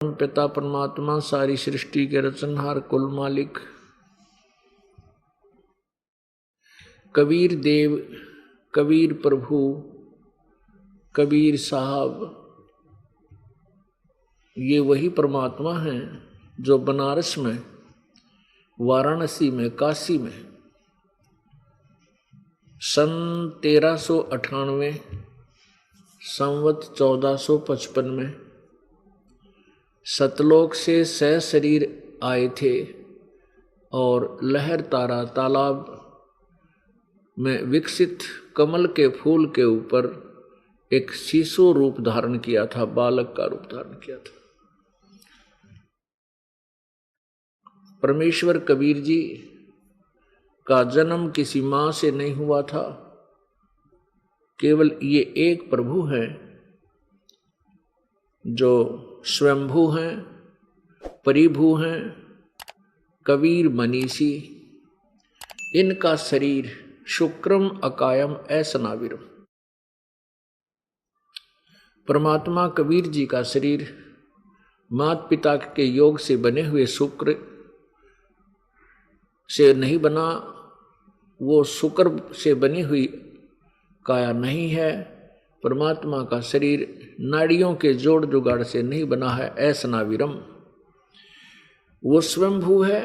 पिता परमात्मा सारी सृष्टि के रचनहार कुल मालिक कबीर देव, कबीर प्रभु, कबीर साहब, ये वही परमात्मा हैं जो बनारस में, वाराणसी में, काशी में सन 1398 संवत 1455 में सतलोक से सशरीर आए थे और लहर तारा तालाब में विकसित कमल के फूल के ऊपर एक शिशु रूप धारण किया था, बालक का रूप धारण किया था। परमेश्वर कबीर जी का जन्म किसी मां से नहीं हुआ था, केवल ये एक प्रभु है जो स्वयंभू हैं, परिभू हैं, कबीर मनीषी। इनका शरीर शुक्रम अकायम असनाविरम। परमात्मा कबीर जी का शरीर माता पिता के योग से बने हुए शुक्र से नहीं बना, वो शुक्र से बनी हुई काया नहीं है। परमात्मा का शरीर नाड़ियों के जोड़ जुगाड़ से नहीं बना है, असनाविरम। वो स्वयंभू है।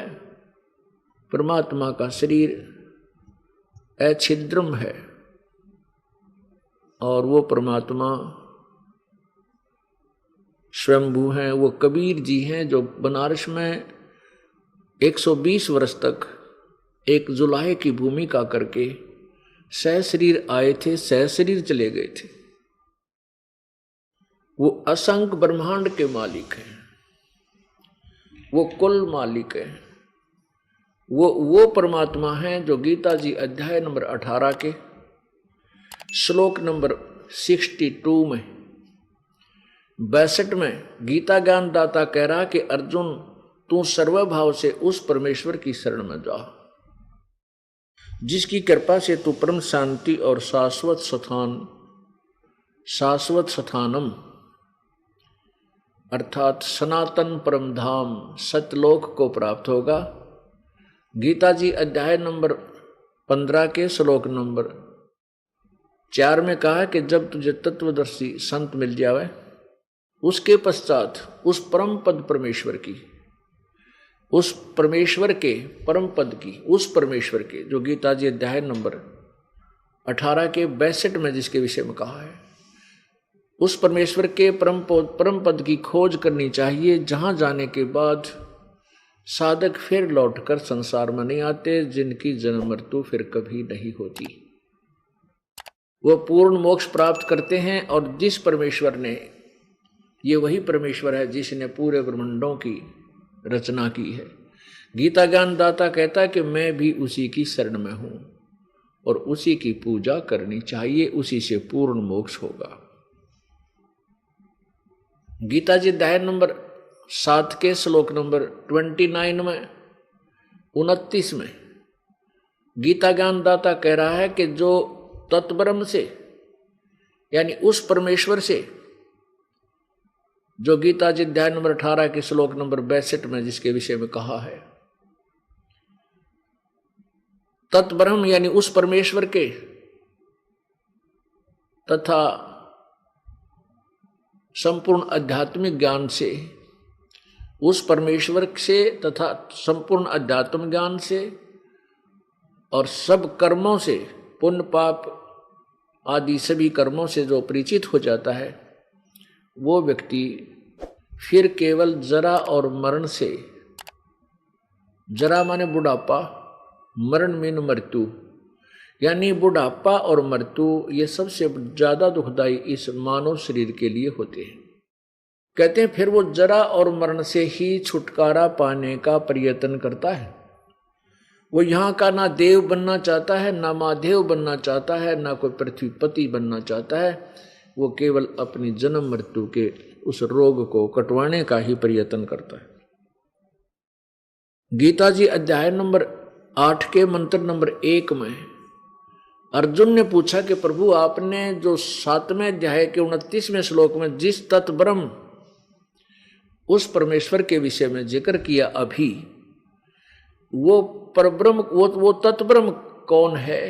परमात्मा का शरीर अछिद्रम है और वो परमात्मा स्वयंभू हैं। वो कबीर जी हैं जो बनारस में 120 वर्ष तक एक जुलाहे की भूमिका करके सहशरीर आए थे, सहशरीर चले गए थे। वो असंख्य ब्रह्मांड के मालिक हैं, वो कुल मालिक हैं। वो परमात्मा हैं जो गीता जी अध्याय नंबर 18 के श्लोक नंबर 62 में 62 में गीता ज्ञान दाता कह रहा कि अर्जुन तू सर्वभाव से उस परमेश्वर की शरण में जा जिसकी कृपा से तू परम शांति और शाश्वत स्थानम अर्थात सनातन परम धाम सतलोक को प्राप्त होगा। गीता जी अध्याय नंबर 15 के श्लोक नंबर 4 में कहा कि जब तुझे तत्वदर्शी संत मिल जावे उसके पश्चात उस परम पद परमेश्वर की, उस परमेश्वर के परम पद की, उस परमेश्वर के जो गीता जी अध्याय नंबर 18 के 62 में जिसके विषय में कहा है, उस परमेश्वर के परम पद की खोज करनी चाहिए, जहां जाने के बाद साधक फिर लौटकर संसार में नहीं आते, जिनकी जन्म मृत्यु फिर कभी नहीं होती। वो पूर्ण मोक्ष प्राप्त करते हैं। और जिस परमेश्वर ने, ये वही परमेश्वर है जिसने पूरे ब्रह्मांडों की रचना की है। गीता ज्ञान दाता कहता है कि मैं भी उसी की शरण में हूं और उसी की पूजा करनी चाहिए, उसी से पूर्ण मोक्ष होगा। गीता जी अध्याय नंबर 7 के श्लोक नंबर 29 में 29 में गीता ज्ञान दाता कह रहा है कि जो तत्ब्रह्म से यानी उस परमेश्वर से, जो गीता जी अध्याय नंबर 18 के श्लोक नंबर 62 में जिसके विषय में कहा है, तत्ब्रह्म यानी उस परमेश्वर के तथा संपूर्ण आध्यात्मिक ज्ञान से, उस परमेश्वर से तथा संपूर्ण आध्यात्मिक ज्ञान से और सब कर्मों से, पुण्य पाप आदि सभी कर्मों से जो परिचित हो जाता है, वो व्यक्ति फिर केवल जरा और मरण से, जरा माने बुढ़ापा, मरण मीन मृत्यु, यानी बुढ़ापा और मृत्यु ये सबसे ज्यादा दुखदाई इस मानव शरीर के लिए होते हैं। कहते हैं फिर वो जरा और मरण से ही छुटकारा पाने का प्रयत्न करता है। वो यहाँ का ना देव बनना चाहता है, ना महादेव बनना चाहता है, ना कोई पृथ्वीपति बनना चाहता है। वो केवल अपनी जन्म मृत्यु के उस रोग को कटवाने का ही प्रयत्न करता है। गीता जी अध्याय नंबर 8 के मंत्र नंबर 1 में अर्जुन ने पूछा कि प्रभु आपने जो 7वें अध्याय के 29वें श्लोक में जिस तत्ब्रह्म उस परमेश्वर के विषय में जिक्र किया अभी, वो परब्रह्म, वो तत्ब्रह्म कौन है,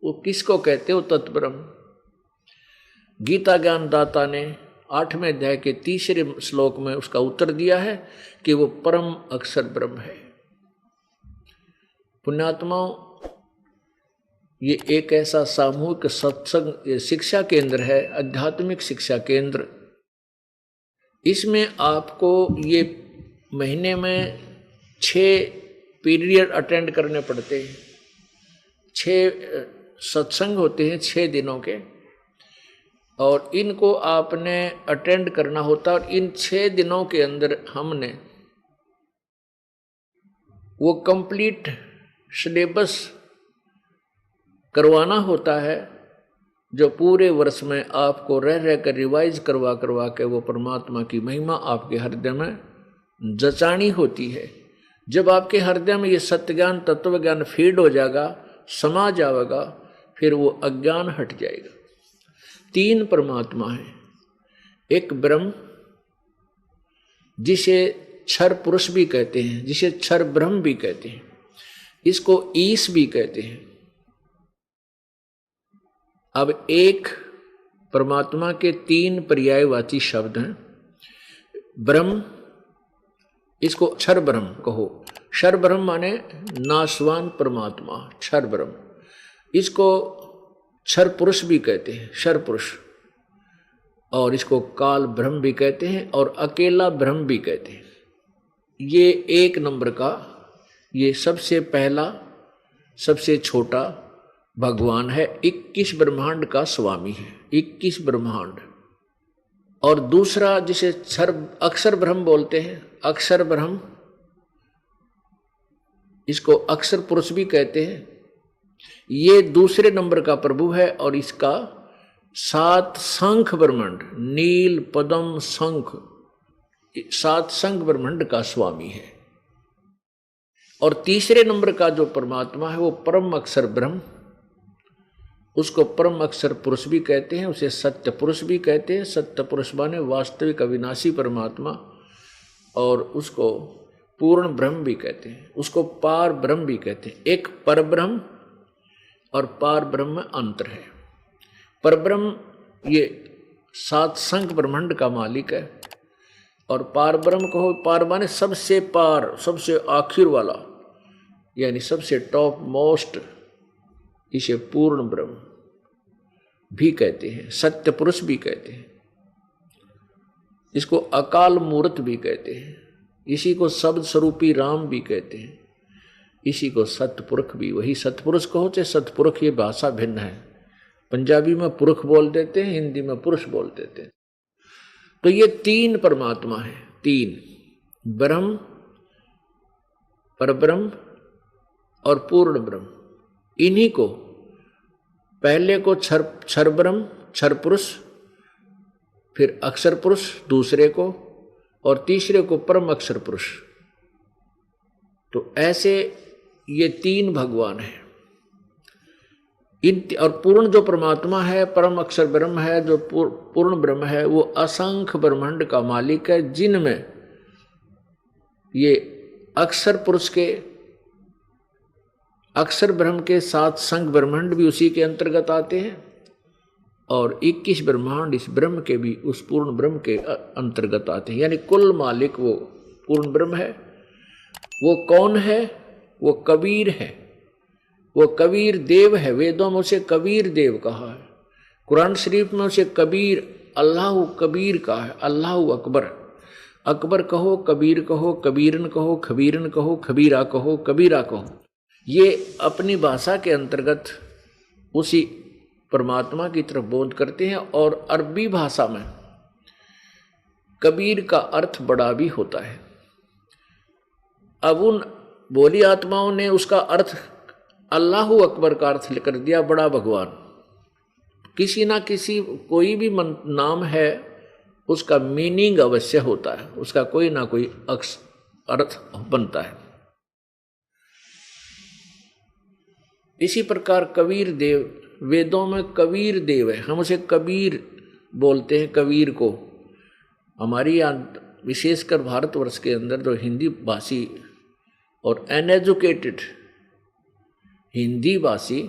वो किसको कहते हो तत्ब्रह्म। गीता ज्ञान दाता ने 8वें अध्याय के 3रे श्लोक में उसका उत्तर दिया है कि वो परम अक्षर ब्रह्म है। पुण्यात्माओं, ये एक ऐसा सामूहिक सत्संग शिक्षा केंद्र है, आध्यात्मिक शिक्षा केंद्र। इसमें आपको ये महीने में 6 पीरियड अटेंड करने पड़ते हैं। 6 सत्संग होते हैं 6 दिनों के, और इनको आपने अटेंड करना होता है। और इन 6 दिनों के अंदर हमने वो कंप्लीट सिलेबस करवाना होता है, जो पूरे वर्ष में आपको रह कर रिवाइज करवा के वो परमात्मा की महिमा आपके हृदय में जचानी होती है। जब आपके हृदय में ये सत्य ज्ञान तत्व ज्ञान फीड हो जाएगा, समा जाएगा, फिर वो अज्ञान हट जाएगा। 3 परमात्मा है। एक ब्रह्म, जिसे क्षर पुरुष भी कहते हैं, जिसे क्षर ब्रह्म भी कहते हैं, इसको ईश भी कहते हैं। अब एक परमात्मा के 3 पर्यायवाची शब्द हैं। ब्रह्म, इसको क्षर ब्रह्म कहो। क्षर ब्रह्म माने नाशवान परमात्मा, क्षर ब्रह्म। इसको क्षर पुरुष भी कहते हैं, क्षर पुरुष, और इसको काल ब्रह्म भी कहते हैं, और अकेला ब्रह्म भी कहते हैं। ये 1 नंबर का, ये सबसे पहला, सबसे छोटा भगवान है। 21 ब्रह्मांड का स्वामी है, 21 ब्रह्मांड। और दूसरा जिसे अक्षर ब्रह्म बोलते हैं, अक्षर ब्रह्म, इसको अक्षर पुरुष भी कहते हैं। ये दूसरे नंबर का प्रभु है, और इसका 7 शंख ब्रह्मांड, नील पद्म शंख, 7 शंख ब्रह्मांड का स्वामी है। और तीसरे नंबर का जो परमात्मा है वो परम अक्षर ब्रह्म, उसको परम अक्षर पुरुष भी कहते हैं, उसे सत्य पुरुष भी कहते हैं। सत्य पुरुष माने वास्तविक अविनाशी परमात्मा, और उसको पूर्ण ब्रह्म भी कहते हैं, उसको पार ब्रह्म भी कहते हैं। एक पर ब्रह्म और पार ब्रह्म में अंतर है। पर ब्रह्म ये 7 शंख ब्रह्मांड का मालिक है, और पार ब्रह्म कहो, पार माने सबसे पार, सबसे आखिर वाला, यानी सबसे टॉप मोस्ट, इसे पूर्ण ब्रह्म भी कहते हैं, सत्य पुरुष भी कहते हैं, इसको अकाल मूर्त भी कहते हैं, इसी को शब्द स्वरूपी राम भी कहते हैं, इसी को सतपुरुष भी। वही सतपुरुष कहो चाहे सतपुरुष, ये भाषा भिन्न है। पंजाबी में पुरुष बोल देते हैं, हिंदी में पुरुष बोल देते हैं। तो ये 3 परमात्मा है, 3 ब्रह्म, परब्रह्म और पूर्ण ब्रह्म। इन्हीं को पहले को क्षर ब्रह्म, क्षर पुरुष, फिर अक्षर पुरुष दूसरे को, और तीसरे को परम अक्षर पुरुष। तो ऐसे ये 3 भगवान हैं। और पूर्ण जो परमात्मा है, परम अक्षर ब्रह्म है, जो पूर्ण ब्रह्म है, वो असंख्य ब्रह्मांड का मालिक है, जिनमें ये अक्षर पुरुष के, अक्षर ब्रह्म के 7 शंख ब्रह्मांड भी उसी के अंतर्गत आते हैं, और 21 ब्रह्मांड इस ब्रह्म के भी उस पूर्ण ब्रह्म के अंतर्गत आते हैं। यानी कुल मालिक वो पूर्ण ब्रह्म है। वो कौन है? वो कबीर है, वो कबीर देव है। वेदों में उसे कबीर देव कहा है, कुरान शरीफ में उसे कबीर, अल्लाह कबीर कहा है, अल्लाह अकबर। अकबर कहो, कबीर कहो, कबीरन कहो, खबीरन कहो, खबीरा कहो, कबीरा कहो, ये अपनी भाषा के अंतर्गत उसी परमात्मा की तरफ बोध करते हैं। और अरबी भाषा में कबीर का अर्थ बड़ा भी होता है। अब उन बोली आत्माओं ने उसका अर्थ अल्लाह अकबर का अर्थ कर दिया, बड़ा भगवान। किसी ना किसी कोई भी नाम है, उसका मीनिंग अवश्य होता है, उसका कोई ना कोई अर्थ बनता है। इसी प्रकार कबीर देव, वेदों में कबीर देव है, हम उसे कबीर बोलते हैं। कबीर को हमारी विशेषकर भारतवर्ष के अंदर जो हिंदी भाषी और अनएजुकेटेड हिंदी भाषी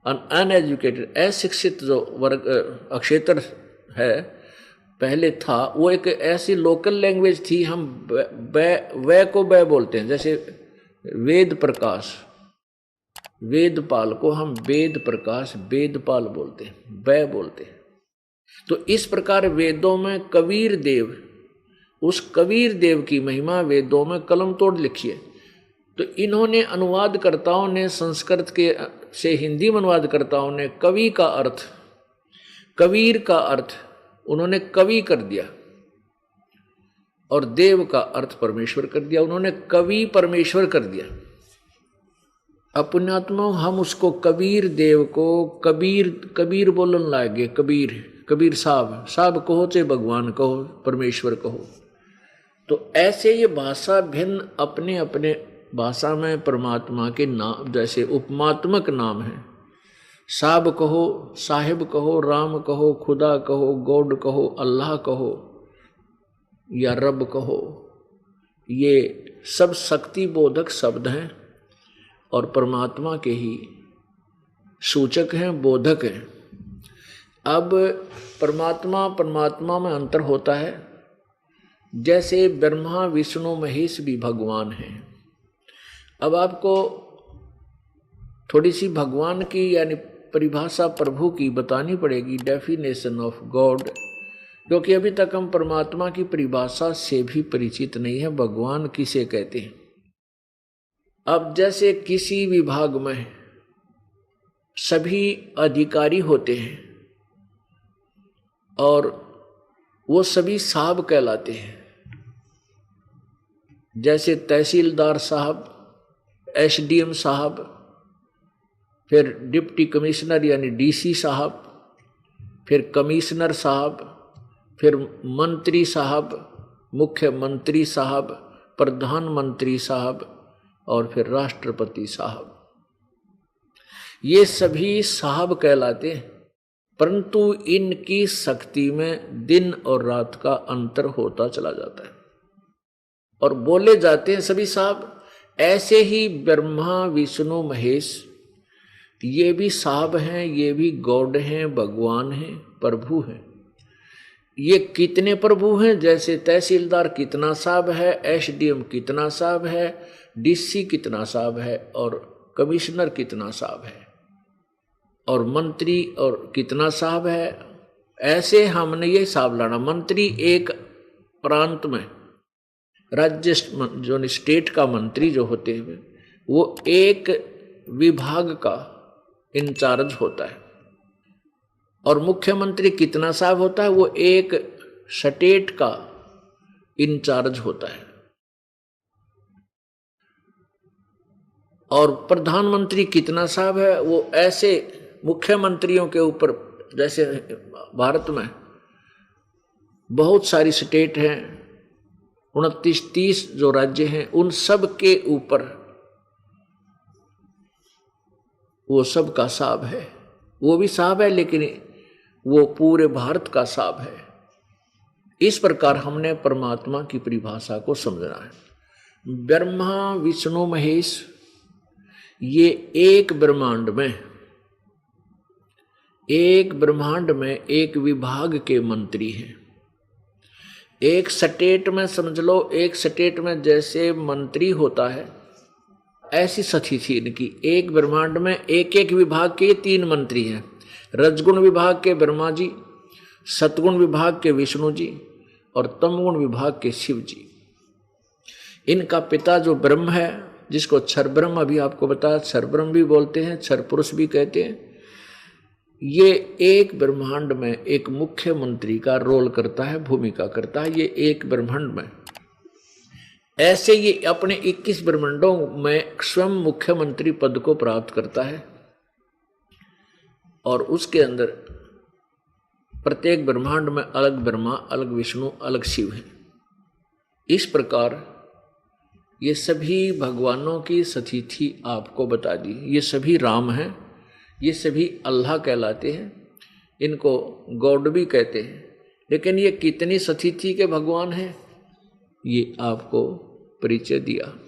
और अनएजुकेटेड अशिक्षित जो वर्ग क्षेत्र है पहले था, वो एक ऐसी लोकल लैंग्वेज थी। हम वे को बै बोलते हैं, जैसे वेद प्रकाश वेदपाल को हम वेद प्रकाश वेदपाल बोलते हैं, बै बोलते हैं। तो इस प्रकार वेदों में कबीर देव, उस कबीर देव की महिमा वेदों में कलम तोड़ लिखी है। तो इन्होंने अनुवादकर्ताओं ने संस्कृत के से हिंदी में अनुवादकर्ताओं ने कवि का अर्थ, कबीर का अर्थ उन्होंने कवि कर दिया और देव का अर्थ परमेश्वर कर दिया। उन्होंने कवि परमेश्वर कर दिया। अपनात्मा हम उसको कबीर देव को कबीर बोलन लागे। कबीर साहब कहो, चाहे भगवान कहो, परमेश्वर कहो। तो ऐसे ये भाषा भिन्न अपने अपने भाषा में परमात्मा के नाम, जैसे उपमात्मक नाम है। साहब कहो, साहिब कहो, राम कहो, खुदा कहो, गॉड कहो, अल्लाह कहो या रब कहो, ये सब शक्ति बोधक शब्द हैं और परमात्मा के ही सूचक हैं, बोधक हैं। अब परमात्मा में अंतर होता है। जैसे ब्रह्मा विष्णु महेश भी भगवान हैं। अब आपको थोड़ी सी भगवान की यानी परिभाषा प्रभु की बतानी पड़ेगी, डेफिनेशन ऑफ गॉड, क्योंकि अभी तक हम परमात्मा की परिभाषा से भी परिचित नहीं है। भगवान किसे कहते हैं? अब जैसे किसी विभाग में सभी अधिकारी होते हैं और वो सभी साहब कहलाते हैं, जैसे तहसीलदार साहब, एसडीएम साहब, फिर डिप्टी कमिश्नर यानी डीसी साहब, फिर कमिश्नर साहब, फिर मंत्री साहब, मुख्यमंत्री साहब, प्रधानमंत्री साहब और फिर राष्ट्रपति साहब। ये सभी साहब कहलाते हैं, परंतु इनकी शक्ति में दिन और रात का अंतर होता चला जाता है और बोले जाते हैं सभी साहब। ऐसे ही ब्रह्मा विष्णु महेश ये भी साहब हैं, ये भी गॉड हैं, भगवान हैं, प्रभु हैं। ये कितने प्रभु हैं? जैसे तहसीलदार कितना साहब है, एसडीएम कितना साहब है, डीसी कितना साहब है और कमिश्नर कितना साहब है और मंत्री और कितना साहब है। ऐसे हमने ये हिसाब लाना। मंत्री एक प्रांत में, राज्य जो स्टेट का मंत्री जो होते हैं वो एक विभाग का इंचार्ज होता है और मुख्यमंत्री कितना साहब होता है? वो एक स्टेट का इंचार्ज होता है। और प्रधानमंत्री कितना साहब है? वो ऐसे मुख्यमंत्रियों के ऊपर, जैसे भारत में बहुत सारी स्टेट हैं, 29-30 जो राज्य हैं, उन सब के ऊपर वो सब का साहब है। वो भी साहब है लेकिन वो पूरे भारत का साहब है। इस प्रकार हमने परमात्मा की परिभाषा को समझना है। ब्रह्मा विष्णु महेश ये एक ब्रह्मांड में एक विभाग के मंत्री हैं। एक स्टेट में समझ लो, एक स्टेट में जैसे मंत्री होता है ऐसी सती थी इनकी। एक ब्रह्मांड में एक एक विभाग के 3 मंत्री हैं। रजगुण विभाग के ब्रह्मा जी, सतगुण विभाग के विष्णु जी और तमगुण विभाग के शिव जी। इनका पिता जो ब्रह्म है, जिसको क्षर ब्रह्म अभी आपको बताया, क्षर ब्रह्म भी बोलते हैं, क्षर पुरुष भी कहते हैं, ये एक ब्रह्मांड में एक मुख्यमंत्री का रोल करता है, भूमिका करता है। ये एक ब्रह्मांड में ऐसे ये अपने 21 ब्रह्मांडों में स्वयं मुख्यमंत्री पद को प्राप्त करता है और उसके अंदर प्रत्येक ब्रह्मांड में अलग ब्रह्मा, अलग विष्णु, अलग शिव है। इस प्रकार ये सभी भगवानों की सतिथि आपको बता दी। ये सभी राम हैं, ये सभी अल्लाह कहलाते हैं, इनको गॉड भी कहते हैं। लेकिन ये कितनी सतिथि के भगवान हैं? ये आपको परिचय दिया।